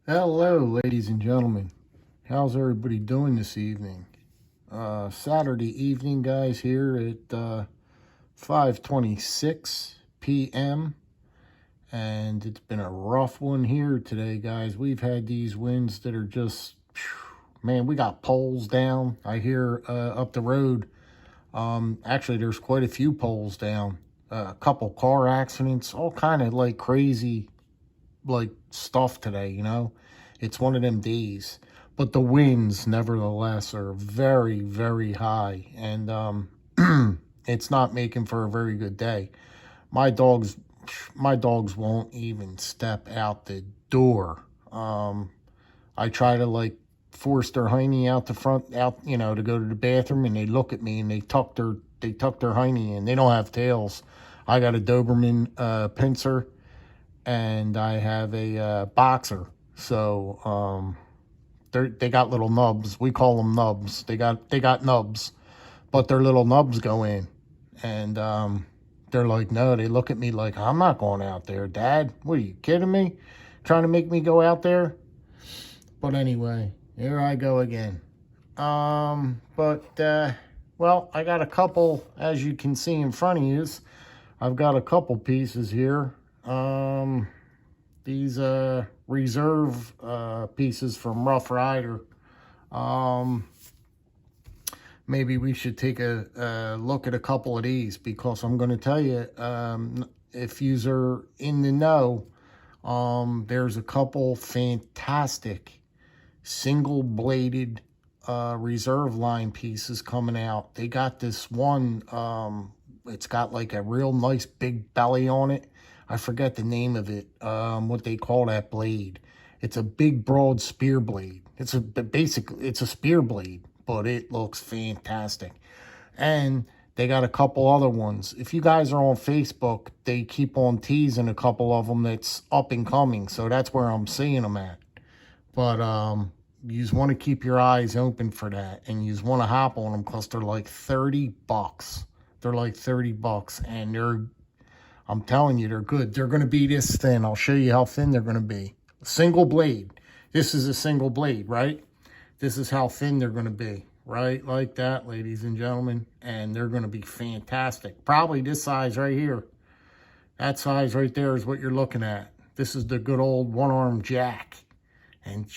Hello, ladies and gentlemen. How's everybody doing this evening? Saturday evening, guys, here at 5:26 p.m. And it's been a rough one here today, guys. We've had these winds that are just, man, we got poles down. I hear up the road. Actually, there's quite a few poles down. A couple car accidents, all kind of like crazy like stuff today, It's one of them days. But the winds, nevertheless, are very, very high. And it's not making for a very good day. My dogs my dogs won't even step out the door. I try to like force their hiney out the front out, to go to the bathroom, and they look at me and they tuck their hiney in. They don't have tails. I got a Doberman pincer, and I have a boxer. So they got little nubs. We call them nubs. They got nubs, but their little nubs go in, and they're like, no. They look at me like, I'm not going out there, Dad. What are you kidding me? Trying to make me go out there? But anyway, here I go again. Well, I got a couple, as you can see in front of you. I've got a couple pieces here. These reserve pieces from Rough Rider. Maybe we should take a look at a couple of these, because I'm going to tell you, if yous are in the know, there's a couple fantastic single-bladed reserve line pieces coming out. They got this one, it's got like a real nice big belly on it. I forget the name of it, what they call that blade. It's a big, broad spear blade. It's a spear blade, but it looks fantastic. And they got a couple other ones. If you guys are on Facebook, they keep on teasing a couple of them that's up and coming, so that's where I'm seeing them at. But you just want to keep your eyes open for that, and you just want to hop on them, because they're like $30. They're like $30, and I'm telling you, they're good. They're going to be this thin. I'll show you how thin they're going to be. Single blade. This is a single blade, right? This is how thin they're going to be, right? Like that, ladies and gentlemen. And they're going to be fantastic. Probably this size right here. That size right there is what you're looking at. This is the good old one-arm jack. And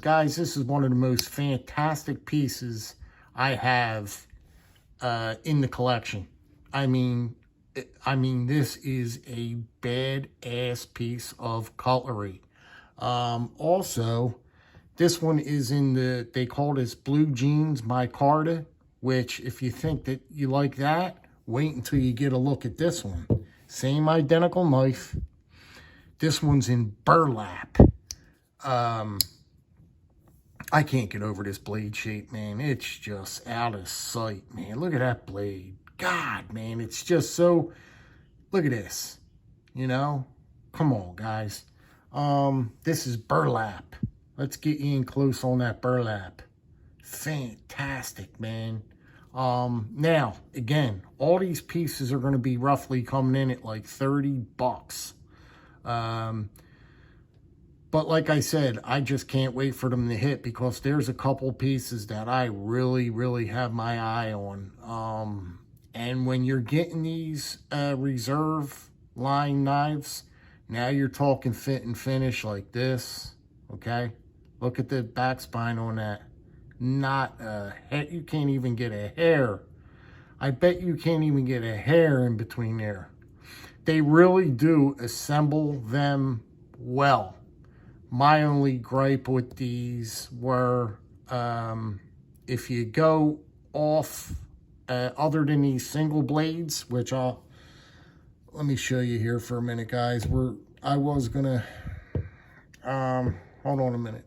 guys, this is one of the most fantastic pieces I have in the collection. This is a badass piece of cutlery. Also, this one is they call this Blue Jeans Micarta, which, if you think that you like that, wait until you get a look at this one. Same identical knife. This one's in burlap. I can't get over this blade shape, man. It's just out of sight, man. Look at that blade. God, man, it's just so... Look at this. Come on, guys. This is burlap. Let's get you in close on that burlap. Fantastic, man. Now, again, all these pieces are going to be roughly coming in at like $30. But like I said, I just can't wait for them to hit, because there's a couple pieces that I really, really have my eye on. And when you're getting these reserve line knives, now you're talking fit and finish like this, okay? Look at the back spine on that. You can't even get a hair. I bet you can't even get a hair in between there. They really do assemble them well. My only gripe with these were, if you go off, other than these single blades, which let me show you here for a minute, guys. Hold on a minute.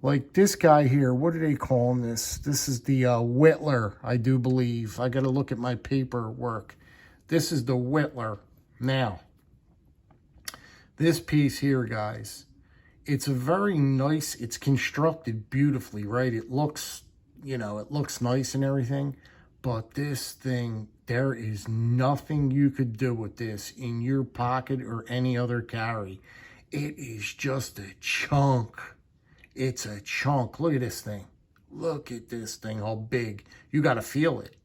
Like this guy here, what are they calling this? This is the Whittler, I do believe. I got to look at my paperwork. This is the Whittler. Now, this piece here, guys, it's a very nice, it's constructed beautifully, right? It looks nice and everything. But this thing, there is nothing you could do with this in your pocket or any other carry. It is just a chunk. It's a chunk. Look at this thing. Look at this thing, how big. You got to feel it.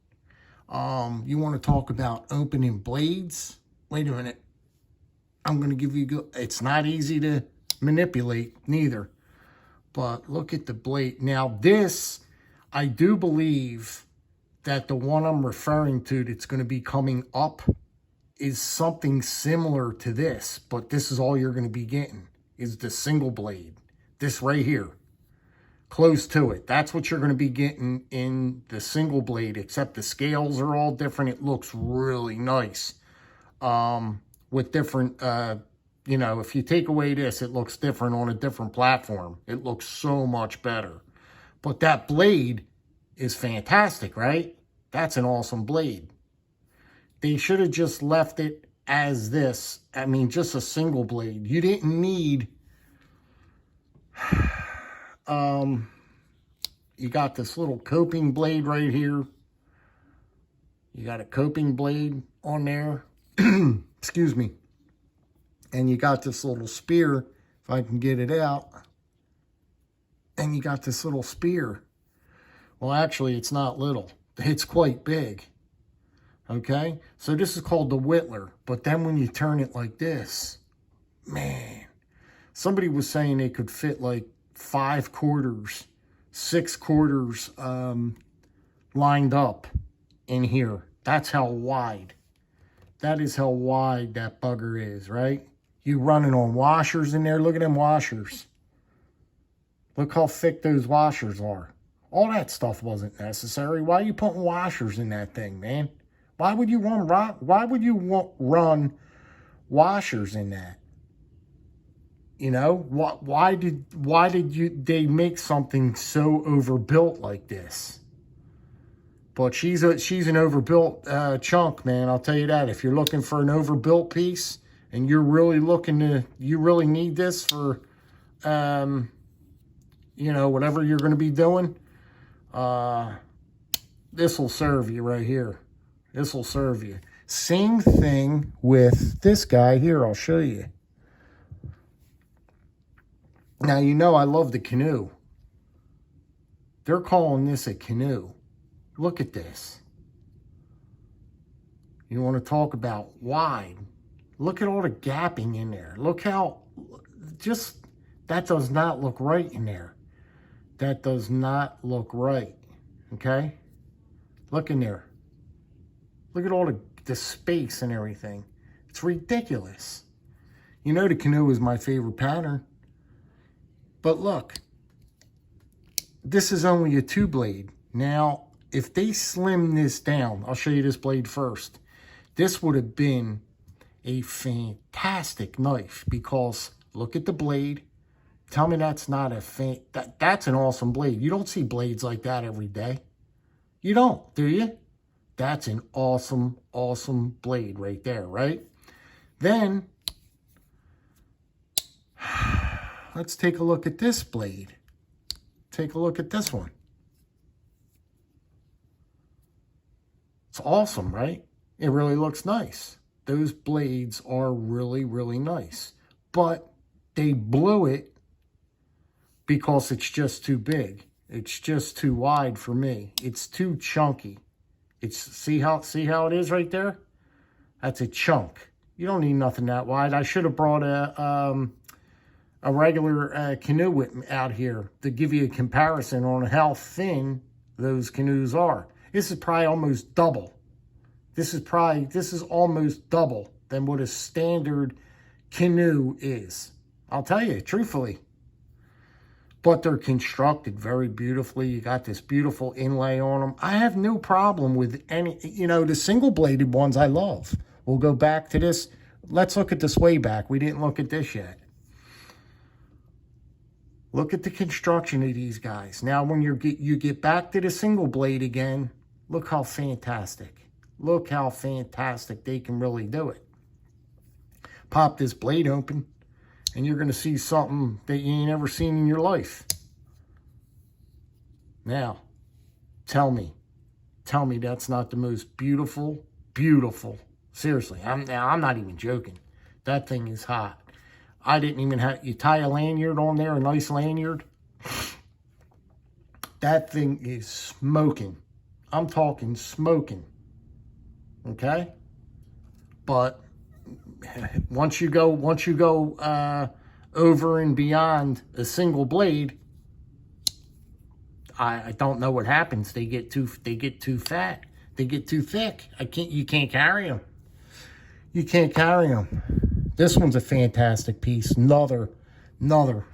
You want to talk about opening blades? Wait a minute. I'm going to give you, it's not easy to manipulate, neither. But look at the blade. Now this, I do believe that the one I'm referring to that's going to be coming up is something similar to this. But this is all you're going to be getting, is the single blade. This right here. Close to it. That's what you're going to be getting in the single blade, except the scales are all different. It looks really nice. With different, you know, if you take away this, it looks different on a different platform. It looks so much better. But that blade is fantastic, right? That's an awesome blade. They should have just left it as this. I mean, just a single blade. You didn't need, you got this little coping blade right here. You got a coping blade on there. Excuse me. And you got this little spear, if I can get it out. And you got this little spear. Well, actually, it's not little. It's quite big. Okay? So this is called the Whittler. But then when you turn it like this, man. Somebody was saying they could fit like 5 quarters, 6 quarters lined up in here. That's how wide. That is how wide that bugger is, right? You running on washers in there. Look at them washers. Look how thick those washers are. All that stuff wasn't necessary. Why are you putting washers in that thing, man? Why would you run washers in that? You know, why did they make something so overbuilt like this? But she's an overbuilt chunk, man. I'll tell you that. If you're looking for an overbuilt piece and you're really you really need this for, you know, whatever you're going to be doing, this will serve you right here. This will serve you. Same thing with this guy here. I'll show you. Now, you know I love the Canoe. They're calling this a Canoe. Look at this. You want to talk about wide. Look at all the gapping in there. Look how, that does not look right in there. That does not look right. Okay? Look in there. Look at all the space and everything. It's ridiculous. You know the Canoe is my favorite pattern. But look. This is only a 2-blade. Now, if they slim this down, I'll show you this blade first. This would have been a fantastic knife because look at the blade. Tell me that's not that's an awesome blade. You don't see blades like that every day. You don't, do you? That's an awesome, awesome blade right there, right? Then, let's take a look at this blade. Take a look at this one. It's awesome, right? It really looks nice. Those blades are really, really nice. But they blew it because it's just too big. It's just too wide for me. It's too chunky. See how it is right there? That's a chunk. You don't need nothing that wide. I should have brought a regular canoe out here to give you a comparison on how thin those canoes are. This is probably almost double. This is almost double than what a standard canoe is. I'll tell you, truthfully. But they're constructed very beautifully. You got this beautiful inlay on them. I have no problem with any, you know, the single-bladed ones I love. We'll go back to this. Let's look at this way back. We didn't look at this yet. Look at the construction of these guys. Now, when you get back to the single blade again, look how fantastic. Look how fantastic they can really do it. Pop this blade open, and you're going to see something that you ain't ever seen in your life. Now, tell me that's not the most beautiful, seriously, I'm not even joking. That thing is hot. I didn't even have, you tie a lanyard on there, a nice lanyard. That thing is smoking. I'm talking smoking. Okay? But once you go over and beyond a single blade, I don't know what happens. They get too fat. They get too thick. You can't carry them. You can't carry them. This one's a fantastic piece. Another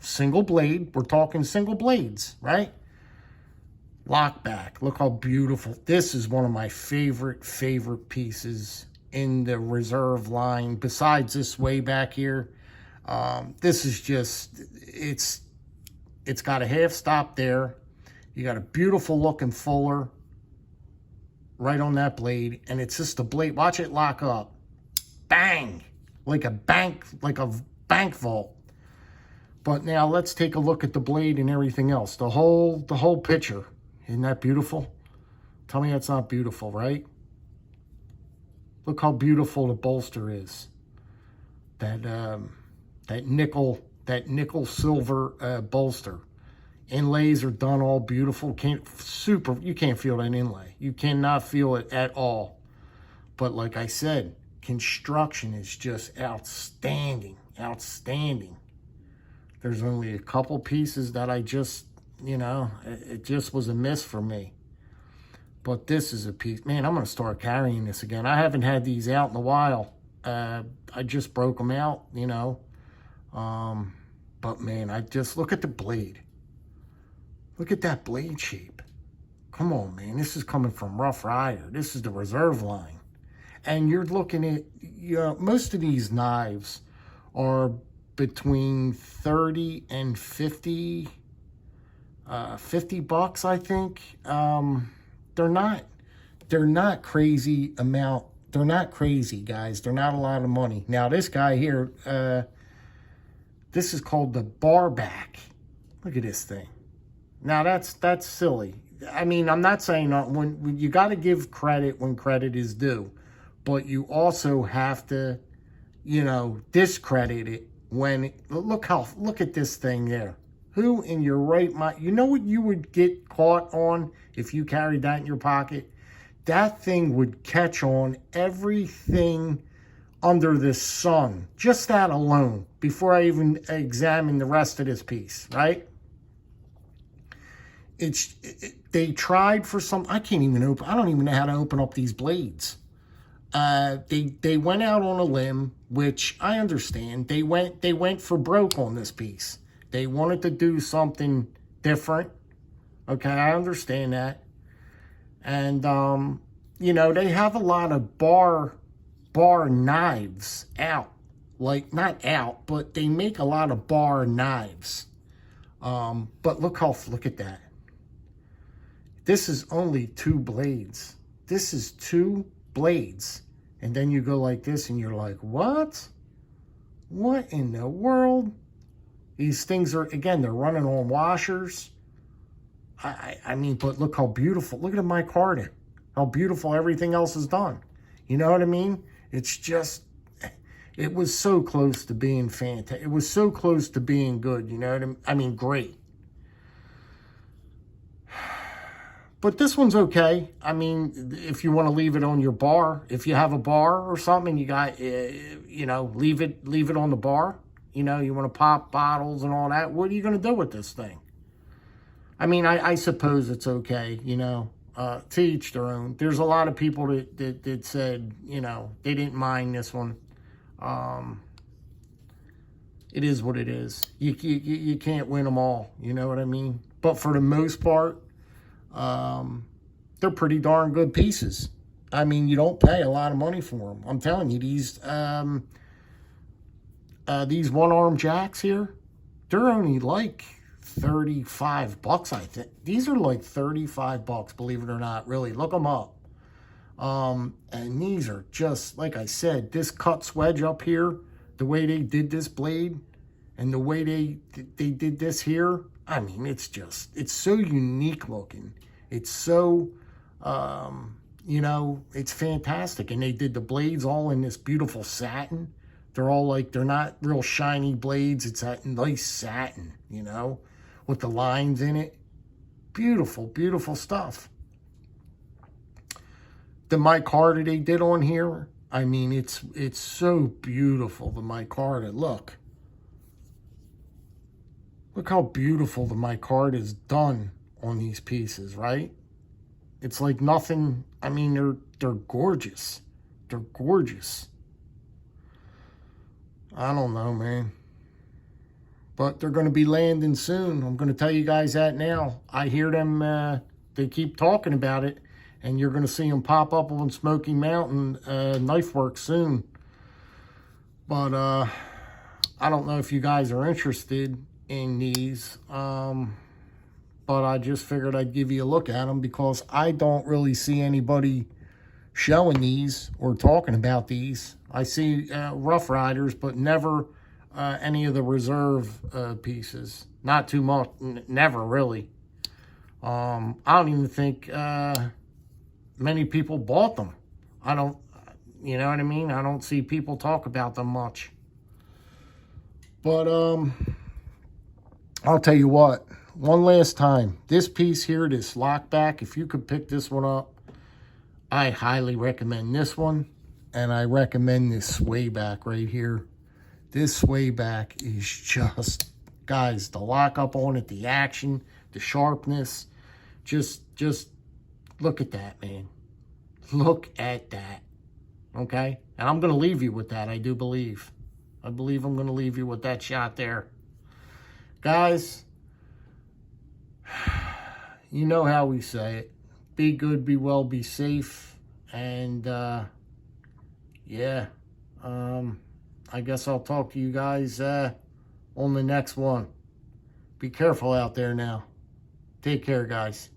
single blade. We're talking single blades, right? Lockback. Look how beautiful. This is one of my favorite pieces in the reserve line. Besides this way back here, this is just, it's got a half stop there. You got a beautiful looking fuller right on that blade, and it's just a blade. Watch it lock up. Bang! Like a bank vault. But now let's take a look at the blade and everything else. The whole picture. Isn't that beautiful? Tell me that's not beautiful, right? Look how beautiful the bolster is. That nickel silver bolster. Inlays are done all beautiful. You can't feel that inlay. You cannot feel it at all. But like I said, construction is just outstanding. There's only a couple pieces that I just, it just was a miss for me. But this is a piece. Man, I'm going to start carrying this again. I haven't had these out in a while. I just broke them out, But man, I just look at the blade. Look at that blade shape. Come on, man. This is coming from Rough Rider. This is the reserve line. And you're looking at, most of these knives are between 30 and 50 bucks, I think. They're not crazy amount. They're not crazy, guys. They're not a lot of money. Now, this guy here, this is called the barback. Look at this thing. Now, that's silly. I mean, I'm not saying when you got to give credit when credit is due, but you also have to, discredit it when, look at this thing there. Who in your right mind, you know what you would get caught on if you carried that in your pocket? That thing would catch on everything under the sun. Just that alone, before I even examine the rest of this piece, right? They tried for some, I don't even know how to open up these blades. They went out on a limb, which I understand. They went for broke on this piece. They wanted to do something different. Okay, I understand that. And, they have a lot of bar knives out. Like, not out, but they make a lot of bar knives. But look at that. This is only 2 blades. This is 2 blades. And then you go like this and you're like, what? What in the world? These things are, again, they're running on washers. I mean, but look how beautiful. Look at the micarta. How beautiful everything else is done. You know what I mean? It's just, it was so close to being fantastic. It was so close to being good, you know what I mean? Great. But this one's okay. I mean, if you want to leave it on your bar, if you have a bar or something, you got, leave it on the bar. You want to pop bottles and all that. What are you going to do with this thing? I mean, I suppose it's okay, to each their own. There's a lot of people that said, they didn't mind this one. It is what it is. You can't win them all, you know what I mean? But for the most part, they're pretty darn good pieces. I mean, you don't pay a lot of money for them. I'm telling you, these one-arm jacks here, they're only like 35 bucks, I think. These are like 35 bucks, believe it or not. Really, look them up. And these are just, like I said, this cut swedge up here, the way they did this blade, and the way they did this here, I mean, it's so unique looking. It's so, it's fantastic. And they did the blades all in this beautiful satin. They're all like, they're not real shiny blades. It's that nice satin, you know, with the lines in it. Beautiful, beautiful stuff. The micarta they did on here, I mean, it's so beautiful, the micarta. Look how beautiful the micarta is done on these pieces, right? It's like nothing. I mean, they're gorgeous. They're gorgeous. I don't know, man. But they're going to be landing soon. I'm going to tell you guys that now. I hear them, they keep talking about it, and you're going to see them pop up on Smoky Mountain Knife Works soon. But I don't know if you guys are interested in these. But I just figured I'd give you a look at them because I don't really see anybody showing these or talking about these. I see Rough Riders, but never any of the reserve pieces. Not too much, never really. I don't even think many people bought them. I don't, you know what I mean? I don't see people talk about them much. But I'll tell you what, one last time, this piece here, this lockback, if you could pick this one up, I highly recommend this one, and I recommend this sway back right here. This sway back is just, guys, the lockup on it, the action, the sharpness, just look at that, man. Look at that, okay? And I'm going to leave you with that, I do believe. I believe I'm going to leave you with that shot there. Guys, you know how we say it. Be good, be well, be safe. And, yeah, I guess I'll talk to you guys on the next one. Be careful out there now. Take care, guys.